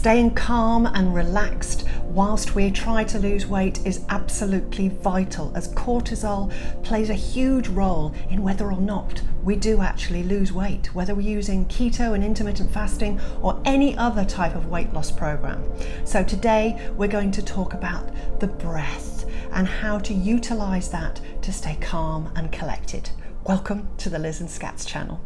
Staying calm and relaxed whilst we try to lose weight is absolutely vital, as cortisol plays a huge role in whether or not we do actually lose weight, whether we're using keto and intermittent fasting or any other type of weight loss program. So today we're going to talk about the breath and how to utilize that to stay calm and collected. Welcome to the Liz and Scats channel.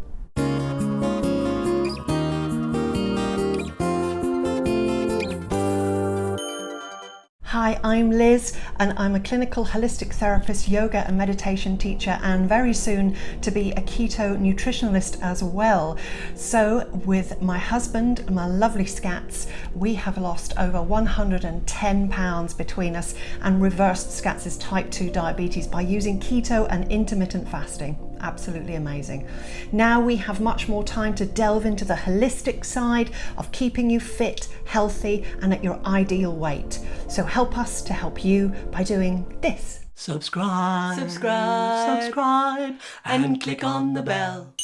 Hi, I'm Liz and I'm a clinical holistic therapist, yoga and meditation teacher, and very soon to be a keto nutritionalist as well. So with my husband and my lovely Scats, we have lost over 110 pounds between us and reversed Scats' type 2 diabetes by using keto and intermittent fasting. Absolutely amazing. Now we have much more time to delve into the holistic side of keeping you fit, healthy, and at your ideal weight. So help us to help you by doing this. Subscribe, and click on the bell.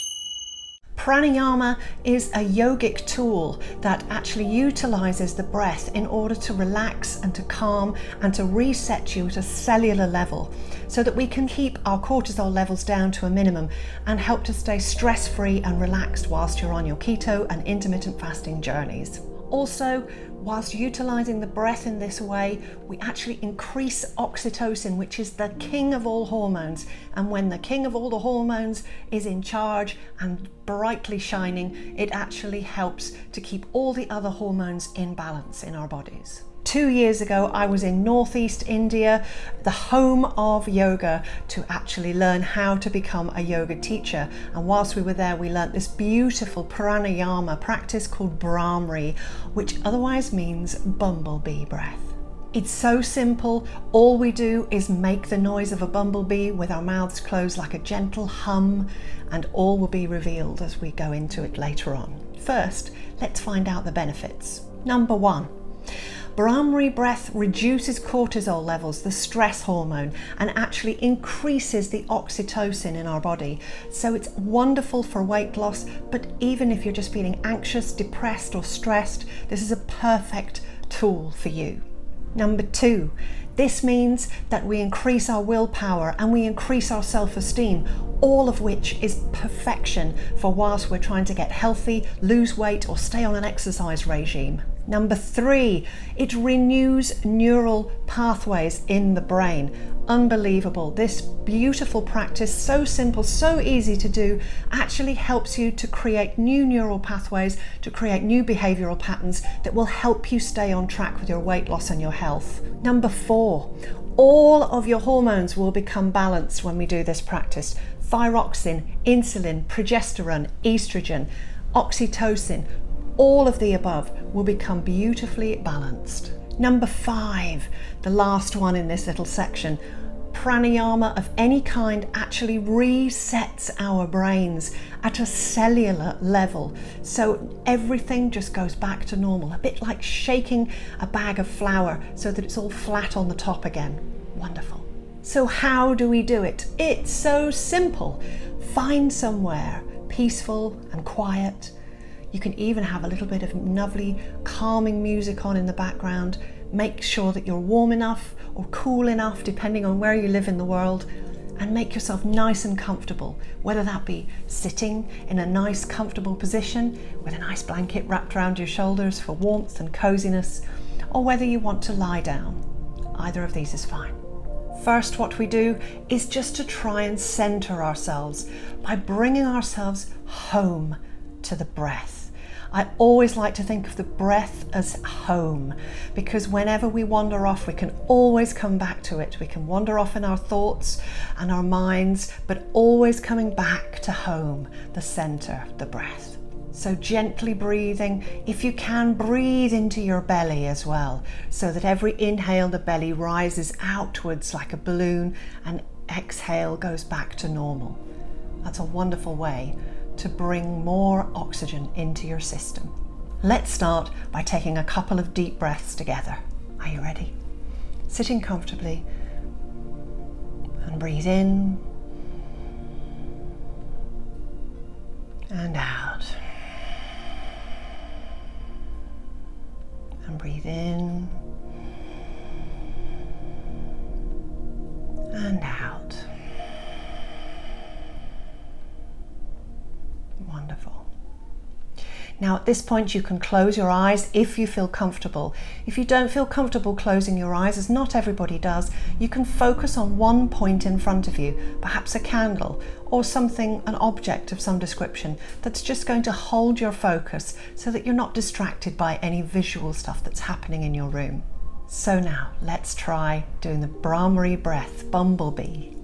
Pranayama is a yogic tool that actually utilizes the breath in order to relax and to calm and to reset you at a cellular level so that we can keep our cortisol levels down to a minimum and help to stay stress-free and relaxed whilst you're on your keto and intermittent fasting journeys. Also, whilst utilizing the breath in this way, we actually increase oxytocin, which is the king of all hormones. And when the king of all the hormones is in charge and brightly shining, it actually helps to keep all the other hormones in balance in our bodies. 2 years ago, I was in Northeast India, the home of yoga, to actually learn how to become a yoga teacher. And whilst we were there, we learnt this beautiful pranayama practice called Bhramri, which otherwise means Bumblebee Breath. It's so simple. All we do is make the noise of a bumblebee with our mouths closed like a gentle hum, and all will be revealed as we go into it later on. First, let's find out the benefits. Number 1. Bhramri breath reduces cortisol levels, the stress hormone, and actually increases the oxytocin in our body. So it's wonderful for weight loss, but even if you're just feeling anxious, depressed, or stressed, this is a perfect tool for you. Number 2, this means that we increase our willpower and we increase our self-esteem, all of which is perfection for whilst we're trying to get healthy, lose weight, or stay on an exercise regime. Number 3, it renews neural pathways in the brain. Unbelievable. This beautiful practice, so simple, so easy to do, actually helps you to create new neural pathways, to create new behavioral patterns that will help you stay on track with your weight loss and your health. Number 4, all of your hormones will become balanced when we do this practice. Thyroxine, insulin, progesterone, estrogen, oxytocin, all of the above will become beautifully balanced. Number 5, the last one in this little section, pranayama of any kind actually resets our brains at a cellular level. So everything just goes back to normal, a bit like shaking a bag of flour so that it's all flat on the top again. Wonderful. So how do we do it? It's so simple. Find somewhere peaceful and quiet. You can even have a little bit of lovely calming music on in the background. Make sure that you're warm enough or cool enough, depending on where you live in the world, and make yourself nice and comfortable, whether that be sitting in a nice comfortable position with a nice blanket wrapped around your shoulders for warmth and coziness, or whether you want to lie down. Either of these is fine. First, what we do is just to try and center ourselves by bringing ourselves home to the breath. I always like to think of the breath as home, because whenever we wander off, we can always come back to it. We can wander off in our thoughts and our minds, but always coming back to home, the center, the breath. So gently breathing. If you can, breathe into your belly as well, so that every inhale, the belly rises outwards like a balloon, and exhale goes back to normal. That's a wonderful way to bring more oxygen into your system. Let's start by taking a couple of deep breaths together. Are you ready? Sitting comfortably, and breathe in and out. Breathe in and out. Wonderful. Now at this point you can close your eyes if you feel comfortable. If you don't feel comfortable closing your eyes, as not everybody does, you can focus on one point in front of you, perhaps a candle or something, an object of some description, that's just going to hold your focus so that you're not distracted by any visual stuff that's happening in your room. So now let's try doing the Bumblebee Breath, Bumblebee.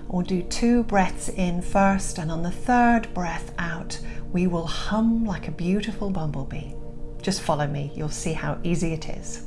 We'll do 2 breaths in first, and on the 3rd breath out, we will hum like a beautiful bumblebee. Just follow me, you'll see how easy it is.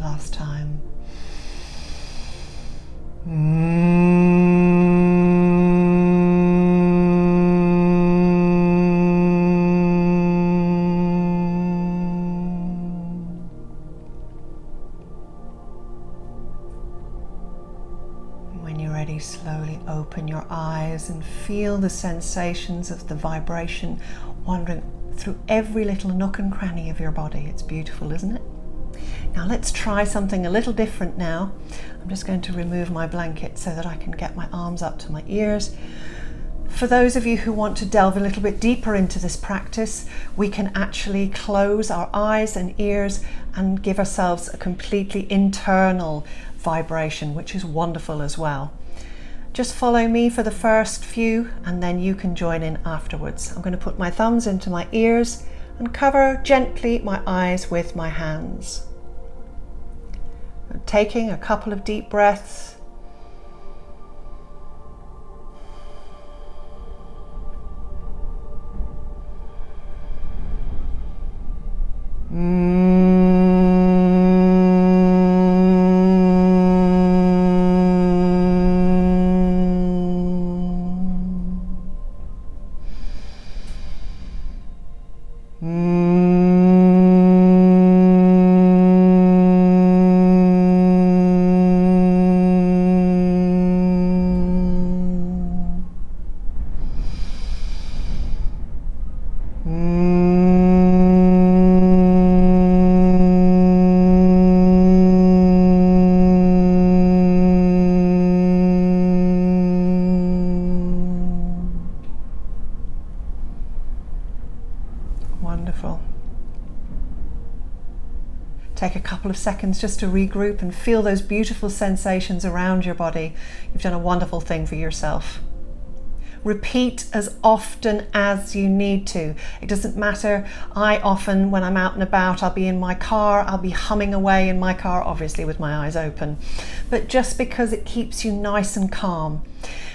Last time. When you're ready, slowly open your eyes and feel the sensations of the vibration wandering through every little nook and cranny of your body. It's beautiful, isn't it? Now let's try something a little different now. I'm just going to remove my blanket so that I can get my arms up to my ears. For those of you who want to delve a little bit deeper into this practice, we can actually close our eyes and ears and give ourselves a completely internal vibration, which is wonderful as well. Just follow me for the first few and then you can join in afterwards. I'm going to put my thumbs into my ears and cover gently my eyes with my hands. Taking a couple of deep breaths. Wonderful. Take a couple of seconds just to regroup and feel those beautiful sensations around your body. You've done a wonderful thing for yourself. Repeat as often as you need to. It doesn't matter. I often, when I'm out and about, I'll be in my car, I'll be humming away in my car, obviously with my eyes open, but just because it keeps you nice and calm.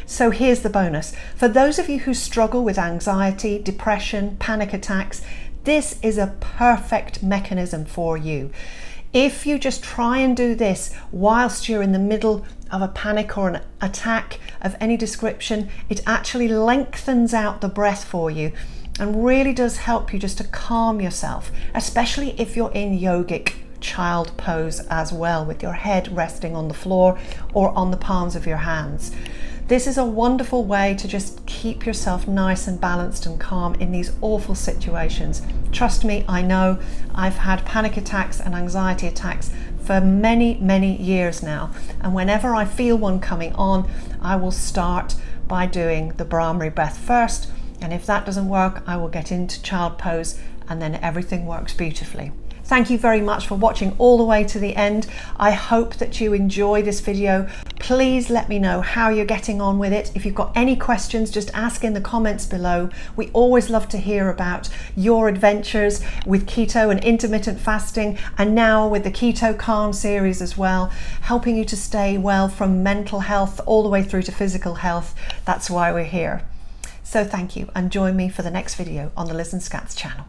So here's the bonus. For those of you who struggle with anxiety, depression, panic attacks, this is a perfect mechanism for you. If you just try and do this whilst you're in the middle of a panic or an attack of any description, it actually lengthens out the breath for you and really does help you just to calm yourself, especially if you're in yogic child pose as well, with your head resting on the floor or on the palms of your hands. This is a wonderful way to just keep yourself nice and balanced and calm in these awful situations. Trust me, I know. I've had panic attacks and anxiety attacks for many, many years now. And whenever I feel one coming on, I will start by doing the Bumblebee Breath first. And if that doesn't work, I will get into child pose and then everything works beautifully. Thank you very much for watching all the way to the end. I hope that you enjoy this video. Please let me know how you're getting on with it. If you've got any questions, just ask in the comments below. We always love to hear about your adventures with keto and intermittent fasting, and now with the Keto Calm series as well, helping you to stay well from mental health all the way through to physical health. That's why we're here. So thank you, and join me for the next video on the Liz and Scats channel.